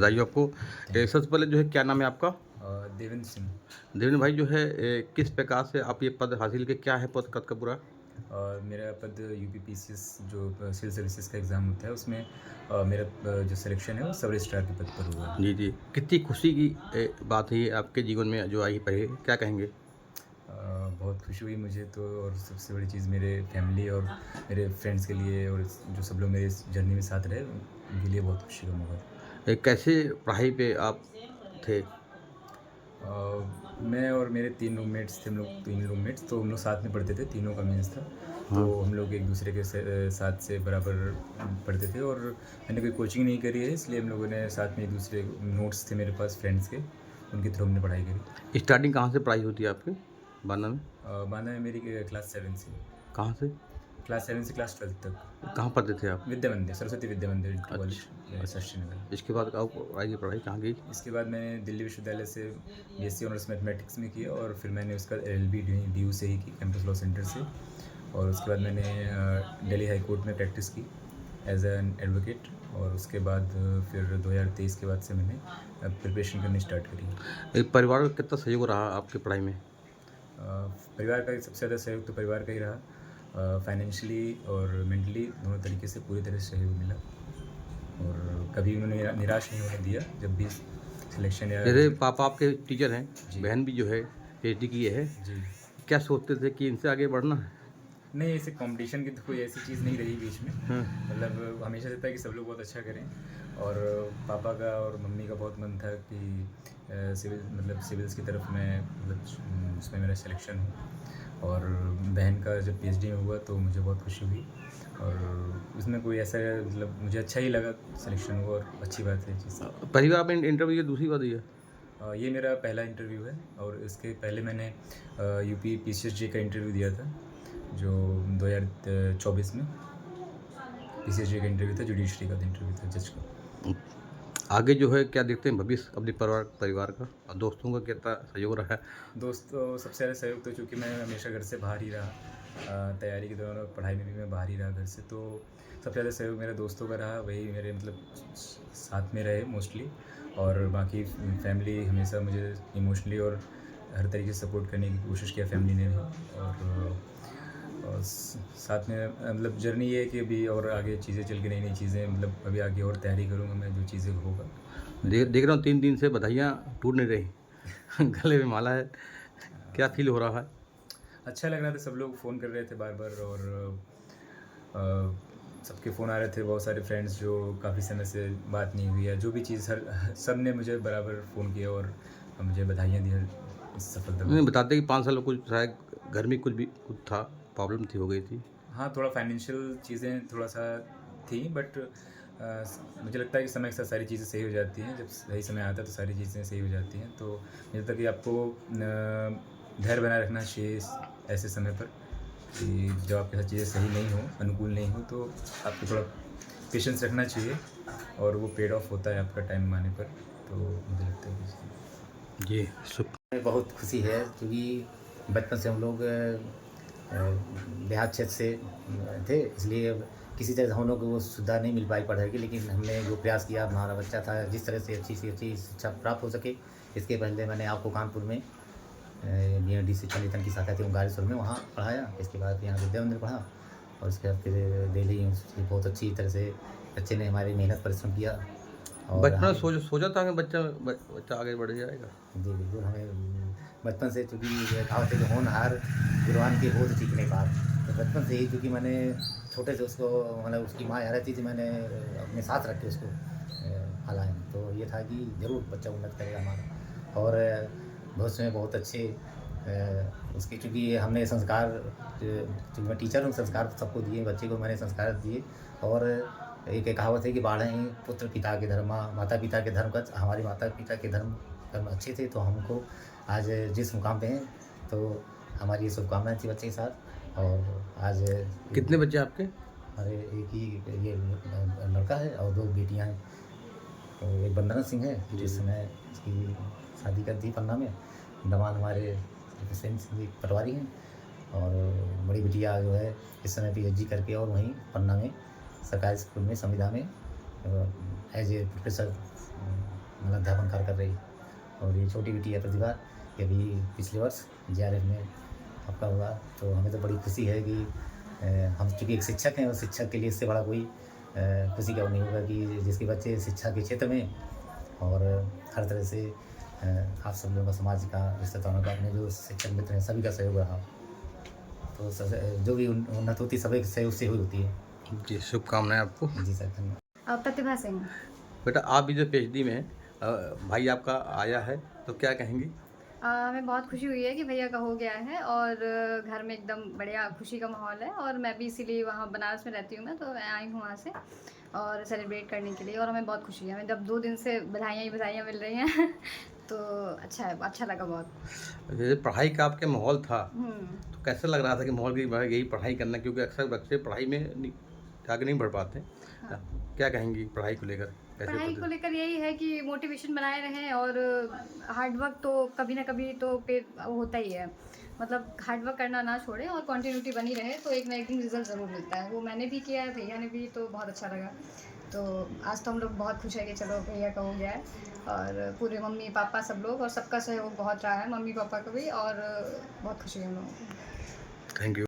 बधाई हो आपको। सबसे पहले जो है क्या नाम है आपका? देवेंद्र सिंह। देवेंद्र भाई जो है किस प्रकार से आप ये पद हासिल किए? क्या है पद का पूरा? और मेरा पद यूपीपीसीएस जो सिविल सर्विसेज का एग्ज़ाम होता है उसमें मेरा जो सिलेक्शन है वो सब रजिस्ट्रार के पद पर हुआ है। जी, जी। कितनी खुशी की बात है ये आपके जीवन में जो आई पड़े, क्या कहेंगे? बहुत खुशी हुई मुझे तो, और सबसे बड़ी चीज़ मेरे फैमिली और मेरे फ्रेंड्स के लिए, और जो सब लोग मेरे इस जर्नी में साथ रहे उनके लिए बहुत खुशी का माहौल। कैसे पढ़ाई पे आप थे? मैं और मेरे 3 रूममेट्स थे, हम लोग 3 रूममेट्स, तो हम लोग साथ में पढ़ते थे, तीनों का मेंस था। तो हाँ। हम लोग एक दूसरे के साथ से बराबर पढ़ते थे, और मैंने कोई कोचिंग नहीं करी है, इसलिए हम लोगों ने साथ में एक दूसरे नोट्स थे मेरे पास फ्रेंड्स के, उनके थ्रू हमने पढ़ाई करी। स्टार्टिंग कहाँ से पढ़ाई होती है आपकी बांदा में? बांदा में मेरी क्लास 7 से, कहाँ से? क्लास 7 से क्लास 12 तक कहाँ पढ़ते थे आप? विद्या मंदिर, सरस्वती विद्या मंदिर इंटर कॉलेज, अच्छा, शक्ति नगर। इसके बाद आप आगे पढ़ाई कहाँ की? इसके बाद मैंने दिल्ली विश्वविद्यालय से बीएससी ऑनर्स मैथमेटिक्स में किया, और फिर मैंने उसका एलएलबी डीयू से ही की, कैंपस लॉ सेंटर से। और उसके बाद मैंने दिल्ली हाई कोर्ट में प्रैक्टिस की एज एन एडवोकेट, और उसके बाद फिर 2023 के बाद से मैंने प्रिपरेशन करनी स्टार्ट करी। परिवार का कितना सहयोग रहा आपकी पढ़ाई में? परिवार का सबसे ज़्यादा सहयोग तो परिवार का ही रहा, फाइनेंशियली और मेंटली दोनों तरीके से पूरी तरह से सहयोग मिला, और कभी उन्होंने निराश नहीं होने दिया जब भी सिलेक्शन या जैसे रिजल्ट। पापा आपके टीचर हैं, जी। बहन भी जो है पीएचडी की है, जी। क्या सोचते थे कि इनसे आगे बढ़ना है? नहीं, ऐसे कॉम्पिटिशन की तो कोई ऐसी चीज़ नहीं रही बीच में। हाँ। मतलब हमेशा से था कि सब लोग बहुत अच्छा करें, और पापा का और मम्मी का बहुत मन था कि सिविल्स की तरफ मैं उसमें मेरा सिलेक्शन हो, और बहन का जब पीएचडी में हुआ तो मुझे बहुत खुशी हुई, और उसमें कोई ऐसा मुझे अच्छा ही लगा सिलेक्शन हुआ, और अच्छी बात है ये चीज़। परिवार में इंटरव्यू ये दूसरी बात ये है। ये मेरा पहला इंटरव्यू है, और इसके पहले मैंने यूपी पीसीएसजे का इंटरव्यू दिया था, जो 2024 में पीसीएसजे का इंटरव्यू था, जुडिशरी का इंटरव्यू था, जज का। आगे जो है क्या देखते हैं भविष्य अपने परिवार का और दोस्तों का कितना सहयोग रहा है? दोस्तों सबसे ज़्यादा सहयोग तो, चूँकि मैं हमेशा घर से बाहर ही रहा, तैयारी के दौरान और पढ़ाई में भी मैं बाहर ही रहा घर से, तो सबसे ज़्यादा सहयोग मेरे दोस्तों का रहा, वही मेरे साथ में रहे मोस्टली, और बाकी फैमिली हमेशा मुझे इमोशनली और हर तरीके से सपोर्ट करने की कोशिश किया फैमिली ने भी, और साथ में मतलब जर्नी ये है कि अभी और आगे चीज़ें चल के नई-नई चीज़ें, मतलब अभी आगे और तैयारी करूँगा मैं, जो चीज़ें होगा। देख रहा हूँ 3 दिन से बधाइयाँ टूट नहीं रही गले में माला है, क्या फ़ील हो रहा है? अच्छा लग रहा था, सब लोग फ़ोन कर रहे थे बार-बार, और सबके फ़ोन आ रहे थे, बहुत सारे फ्रेंड्स जो काफ़ी समय से बात नहीं हुई है, जो भी चीज़ सब ने मुझे बराबर फ़ोन किया, और मुझे बधाइयाँ दी हर इस सफलता नहीं को। बताते कि 5 साल में कुछ शायद घर में कुछ था, प्रॉब्लम थी हो गई थी। हाँ, थोड़ा फाइनेंशियल चीज़ें थोड़ा-सा थी, बट मुझे लगता है कि समय के साथ सारी चीज़ें सही हो जाती हैं, जब सही समय आता है तो सारी चीज़ें सही हो जाती हैं। तो मुझे लगता है कि आपको धैर्य बनाए रखना चाहिए ऐसे समय पर, कि जब आपके साथ चीज़ें सही नहीं हो, अनुकूल नहीं हो, तो आपको थोड़ा पेशेंस रखना चाहिए, और वो पेड ऑफ होता है आपका टाइम आने पर। तो मुझे लगता है कि जी, शुभ बहुत खुशी है, क्योंकि बचपन से हम लोग देहात क्षेत्र से थे, इसलिए किसी तरह से हम लोग को वो सुविधा नहीं मिल पाई पढ़ाई की, लेकिन हमने जो प्रयास किया, हमारा बच्चा था जिस तरह से अच्छी से अच्छी शिक्षा प्राप्त हो सके। इसके पहले मैंने आपको कानपुर में बीएड शिक्षा निकेतन की शाखा थी ओंकारेश्वर में, वहाँ पढ़ाया। इसके बाद यहाँ विद्या मंदिर पढ़ा, और उसके बाद फिर दिल्ली यूनिवर्सिटी बहुत अच्छी तरह से बच्चे ने हमारी मेहनत परिश्रम किया, और बचपन में हमें सोचा था कि बच्चा आगे बढ़ जाएगा? जी, बिल्कुल। हमें बचपन से, चूँकि ये कहावत है कि होनहार गुरुआन के होत सीखने पार, तो बचपन से ही चूँकि मैंने छोटे से उसको, मतलब उसकी माँ यहाँ रहती थी, मैंने अपने साथ रख के उसको पाला है। तो ये था कि ज़रूर बच्चा उन्नत करेगा हमारा, और भविष्य में बहुत अच्छे उसके, चूँकि हमने संस्कार, चूँकि मैं टीचर हूँ, संस्कार सबको दिए, बच्चे को मैंने संस्कार दिए। और एक कहावत है कि बाढ़ें पुत्र पिता के धर्मा, माता पिता के धर्म का। हमारे माता पिता के कर्म अच्छे थे, तो हमको आज जिस मुकाम पे हैं, तो हमारी ये शुभकामनाएँ थी बच्चे के साथ। और आज कितने बच्चे आपके? हमारे एक ही ये लड़का है, और 2 बेटियाँ हैं। तो एक वंदना सिंह है, जी। जिस समय उसकी शादी कर दी पन्ना में। दामाद हमारे हुसैन सिंह जी पटवारी हैं, और बड़ी बिटिया जो है इस समय पीएचडी करके और वहीं पन्ना में सरकारी स्कूल में संविदा में एज ए प्रोफेसर मतलब अध्यापन कार्य कर रही। और ये छोटी बेटी है प्रतिभा, ये भी पिछले वर्ष JRF में आपका हुआ। तो हमें तो बड़ी खुशी है कि हम चूँकि एक शिक्षक हैं और शिक्षक के लिए इससे बड़ा कोई खुशी का वो नहीं होगा कि जिसके बच्चे शिक्षा के क्षेत्र में और हर तरह से आप सब लोगों का, समाज का, रिश्तेदारों का, अपने जो शिक्षक मित्र हैं सभी का सहयोग रहा। तो जो भी उन्नत होती है सभी सहयोग से हुई होती है। जी, शुभकामनाएं आपको। जी सर, धन्यवाद। प्रतिभा सिंह। बेटा आप भी जो PhD में हैं, भाई आपका आया है, तो क्या कहेंगी? हमें बहुत खुशी हुई है कि भैया का हो गया है और घर में एकदम बढ़िया खुशी का माहौल है। और मैं भी इसीलिए वहाँ बनारस में रहती हूँ मैं, तो मैं आई हूँ वहाँ से और सेलिब्रेट करने के लिए। और हमें बहुत खुशी है, हमें जब 2 दिन से बधाइयाँ ही बधाइयाँ मिल रही हैं तो अच्छा है, अच्छा लगा बहुत। जैसे पढ़ाई का आपके माहौल था, तो कैसा लग रहा था कि माहौल की यही पढ़ाई करना, क्योंकि अक्सर बच्चे पढ़ाई में आगे नहीं बढ़ पाते। हाँ। क्या कहेंगी पढ़ाई को लेकर? कैसे पढ़ाई को लेकर यही है कि मोटिवेशन बनाए रहें और हार्ड वर्क तो कभी ना कभी तो पे होता ही है, मतलब हार्ड वर्क करना ना छोड़ें और कंटिन्यूटी बनी रहे तो एक ना एक दिन रिजल्ट ज़रूर मिलता है। वो मैंने भी किया है, भैया ने भी, तो बहुत अच्छा लगा। तो आज तो हम लोग बहुत खुश है कि चलो भैया का हो गया है। और पूरे मम्मी पापा सब लोग और सबका सहयोग बहुत रहा है, मम्मी पापा का भी, और बहुत खुशी है हम लोगों को। Thank you.